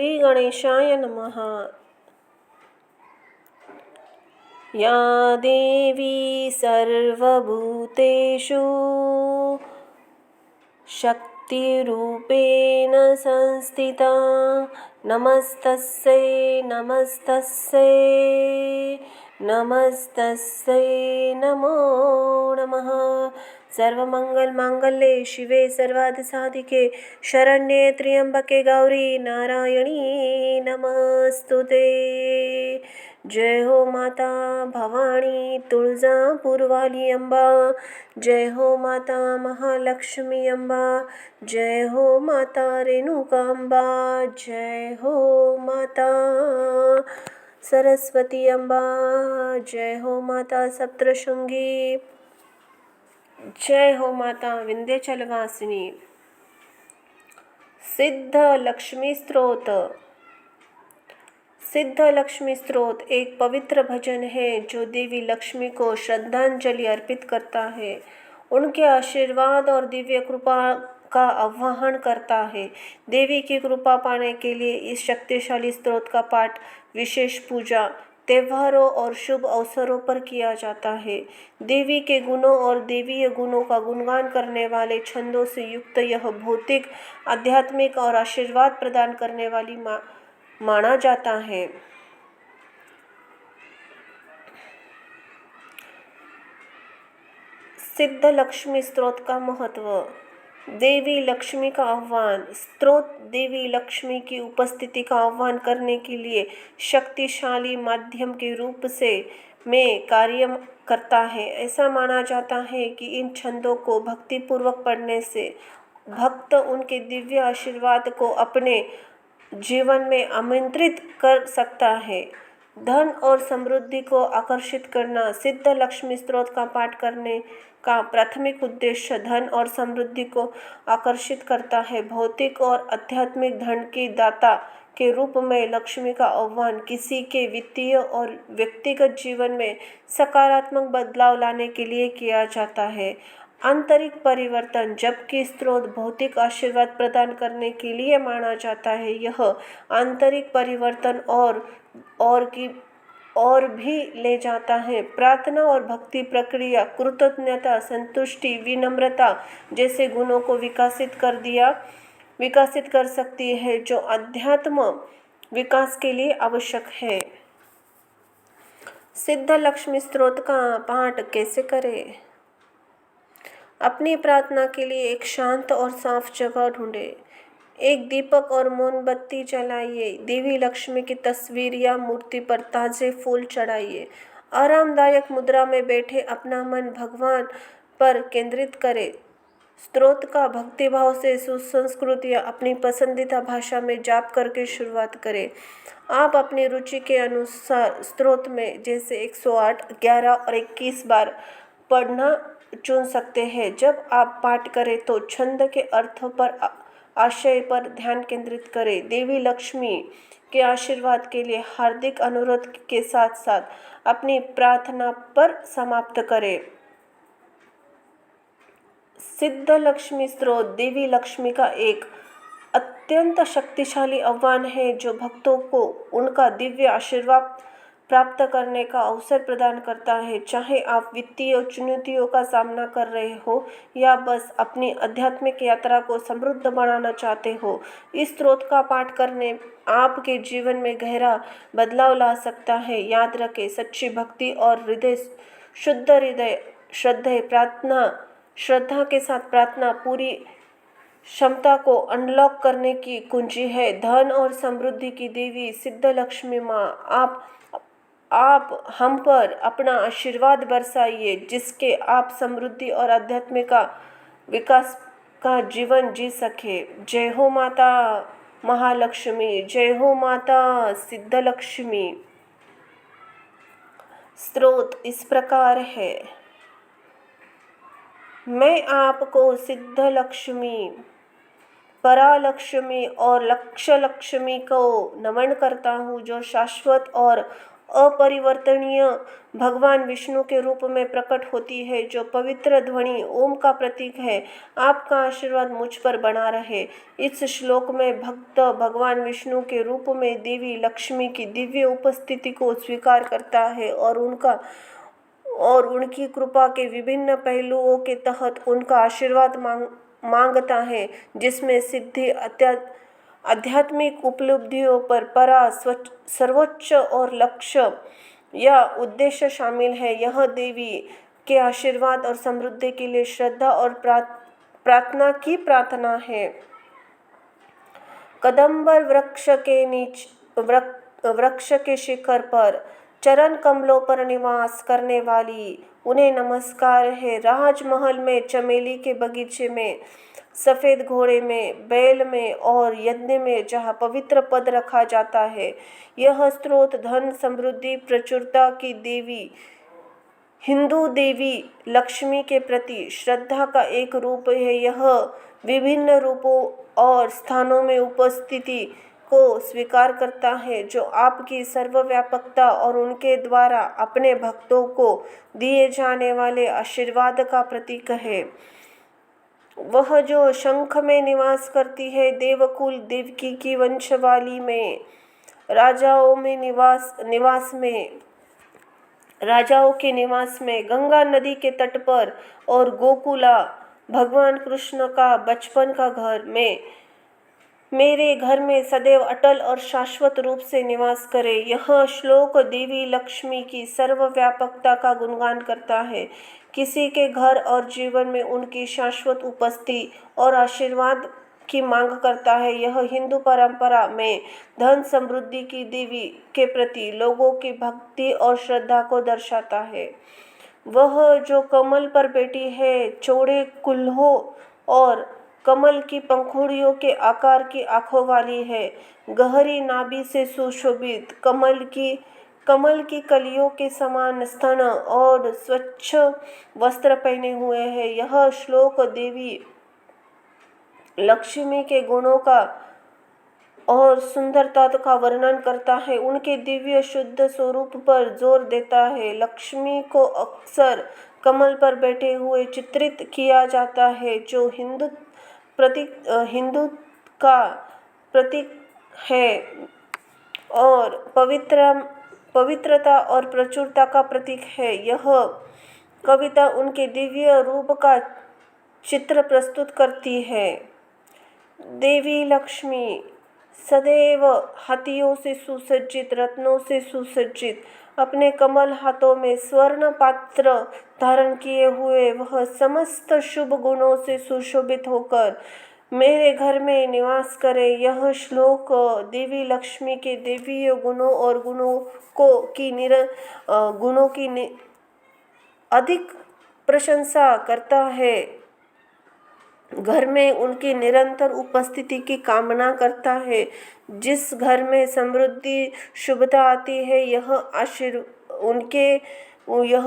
श्री गणेशाय नमः। या देवी सर्वभूतेषु शक्तिरूपेण संस्थिता नमस्तस्यै नमस्तस्यै नमस्तस्यै नमो नमः। सर्वमंगलमांगल्ये शिवे सर्वार्थसाधिके शरण्ये त्र्यंबके गौरी नारायणी नमस्तुते। जय हो माता भवानी तुळजापुर वाली अम्बा, जय हो माता महालक्ष्मी अम्बा, जय हो माता रेणुका अम्बा, जय हो माता सरस्वती अम्बा, जय हो माता सप्तशृंगी, जय हो माता विंध्याचलवासिनी। सिद्ध लक्ष्मी स्तोत्र। सिद्ध लक्ष्मी स्तोत्र एक पवित्र भजन है जो देवी लक्ष्मी को श्रद्धांजलि अर्पित करता है, उनके आशीर्वाद और दिव्य कृपा का आह्वान करता है। देवी की कृपा पाने के लिए इस शक्तिशाली स्तोत्र का पाठ विशेष पूजा, त्योहारों और शुभ अवसरों पर किया जाता है। देवी के गुणों और देवीय गुणों का गुणगान करने वाले छंदों से युक्त यह भौतिक, आध्यात्मिक और आशीर्वाद प्रदान करने वाली माना जाता है। सिद्ध लक्ष्मी स्तोत्र का महत्व। देवी लक्ष्मी का आह्वान। स्तोत्र देवी लक्ष्मी की उपस्थिति का आह्वान करने के लिए शक्तिशाली माध्यम के रूप में कार्य करता है। ऐसा माना जाता है कि इन छंदों को भक्तिपूर्वक पढ़ने से भक्त उनके दिव्य आशीर्वाद को अपने जीवन में आमंत्रित कर सकता है। धन और समृद्धि को आकर्षित करना। सिद्ध लक्ष्मी स्तोत्र का पाठ करने का प्राथमिक उद्देश्य धन और समृद्धि को आकर्षित करता है। भौतिक और आध्यात्मिक धन की दाता के रूप में लक्ष्मी का आह्वान किसी के वित्तीय और व्यक्तिगत जीवन में सकारात्मक बदलाव लाने के लिए किया जाता है। आंतरिक परिवर्तन। जबकि स्तोत्र भौतिक आशीर्वाद प्रदान करने के लिए माना जाता है, यह आंतरिक परिवर्तन और भी ले जाता है। प्रार्थना और भक्ति प्रक्रिया कृतज्ञता, संतुष्टि, विनम्रता जैसे गुणों को विकसित कर सकती है जो अध्यात्म विकास के लिए आवश्यक है। सिद्ध लक्ष्मी स्तोत्र का पाठ कैसे करें? अपनी प्रार्थना के लिए एक शांत और साफ जगह ढूंढें। एक दीपक और मोमबत्ती जलाइए। देवी लक्ष्मी की तस्वीर या मूर्ति पर ताजे फूल चढ़ाइए। आरामदायक मुद्रा में बैठे अपना मन भगवान पर केंद्रित करें। स्तोत्र का भक्तिभाव से सुसंस्कृत या अपनी पसंदीदा भाषा में जाप करके शुरुआत करें। आप अपनी रुचि के अनुसार स्तोत्र में जैसे 108, 11 और 21 बार पढ़ना चुन सकते हैं। जब आप पाठ करें तो छंद के अर्थ पर आशय पर ध्यान केंद्रित करें। देवी लक्ष्मी के आशीर्वाद के लिए हार्दिक अनुरोध के साथ साथ अपनी प्रार्थना पर समाप्त करें। सिद्ध लक्ष्मी स्तोत्र देवी लक्ष्मी का एक अत्यंत शक्तिशाली आह्वान है जो भक्तों को उनका दिव्य आशीर्वाद प्राप्त करने का अवसर प्रदान करता है। चाहे आप वित्तीय चुनौतियों का सामना कर रहे हो या बस अपनी आध्यात्मिक यात्रा को समृद्ध बनाना चाहते हो, इस स्तोत्र का पाठ करने आपके जीवन में गहरा बदलाव ला सकता है। याद रखें, सच्ची भक्ति और शुद्ध हृदय श्रद्धा के साथ प्रार्थना पूरी क्षमता को अनलॉक करने की कुंजी है। धन और समृद्धि की देवी सिद्ध लक्ष्मी माँ, आप हम पर अपना आशीर्वाद बरसाइए जिसके आप समृद्धि और आध्यात्मिक विकास का जीवन जी सके। जय हो माता महालक्ष्मी, जय हो माता सिद्ध लक्ष्मी। स्तोत्र इस प्रकार है। मैं आपको सिद्ध लक्ष्मी, परालक्ष्मी और लक्ष्य लक्ष्मी को नमन करता हूँ जो शाश्वत और अपरिवर्तनीय भगवान विष्णु के रूप में प्रकट होती है, जो पवित्र ध्वनि ओम का प्रतीक है। आपका आशीर्वाद मुझ पर बना रहे। इस श्लोक में भक्त भगवान विष्णु के रूप में देवी लक्ष्मी की दिव्य उपस्थिति को स्वीकार करता है और उनकी कृपा के विभिन्न पहलुओं के तहत उनका आशीर्वाद मांगता है, जिसमें सिद्धि, आध्यात्मिक उपलब्धियों पर सर्वोच्च और लक्ष्य या उद्देश्य शामिल है। यह देवी के आशीर्वाद और समृद्धि के लिए श्रद्धा और प्रार्थना की प्रार्थना है। कदम्बर वृक्ष के शिखर पर चरण कमलों पर निवास करने वाली उन्हें नमस्कार है। राजमहल में, चमेली के बगीचे में, सफेद घोड़े में, बैल में और यज्ञ में जहाँ पवित्र पद रखा जाता है, यह स्रोत धन, समृद्धि, प्रचुरता की देवी, हिंदू देवी लक्ष्मी के प्रति श्रद्धा का एक रूप है। यह विभिन्न रूपों और स्थानों में उपस्थिति को स्वीकार करता है, जो आपकी सर्वव्यापकता और उनके द्वारा अपने भक्तों को दिए जाने वाले आशीर्वाद का प्रतीक है। वह जो शंख में निवास करती है, देवकुल देवकी की वंशवाली में, राजाओं के निवास में, गंगा नदी के तट पर और गोकुला भगवान कृष्ण का बचपन का घर में, मेरे घर में सदैव अटल और शाश्वत रूप से निवास करे। यह श्लोक देवी लक्ष्मी की सर्वव्यापकता का गुणगान करता है, किसी के घर और जीवन में उनकी शाश्वत उपस्थिति और आशीर्वाद की मांग करता है। यह हिंदू परंपरा में धन समृद्धि की देवी के प्रति लोगों की भक्ति और श्रद्धा को दर्शाता है। वह जो कमल पर बैठी है, चौड़े कुल्हों और कमल की पंखुड़ियों के आकार की आंखों वाली है, गहरी नाभि से सुशोभित, कमल की कलियों के समान स्तन और स्वच्छ वस्त्र पहने हुए है। यह श्लोक देवी लक्ष्मी के गुणों का और सुंदरता का वर्णन करता है, उनके दिव्य शुद्ध स्वरूप पर जोर देता है। लक्ष्मी को अक्सर कमल पर बैठे हुए चित्रित किया जाता है, जो हिंदू का प्रतीक है और पवित्रता और प्रचुरता का प्रतीक है। यह कविता उनके दिव्य रूप का चित्र प्रस्तुत करती है। देवी लक्ष्मी सदैव हाथियों से सुसज्जित, रत्नों से सुसज्जित, अपने कमल हाथों में स्वर्ण पात्र धारण किए हुए, वह समस्त शुभ गुणों से सुशोभित होकर मेरे घर में निवास करे। यह श्लोक देवी लक्ष्मी के देवीय गुणों और गुणों की अधिक प्रशंसा करता है, घर में उनकी निरंतर उपस्थिति की कामना करता है। जिस घर में समृद्धि, शुभता आती है, यह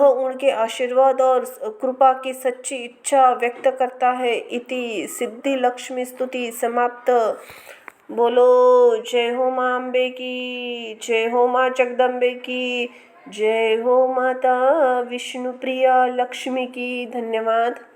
उनके आशीर्वाद और कृपा की सच्ची इच्छा व्यक्त करता है। इति सिद्धि लक्ष्मी स्तुति समाप्त। बोलो जय हो मां अम्बे की, जय हो मां जगदम्बे की, जय हो माता विष्णु प्रिया लक्ष्मी की। धन्यवाद।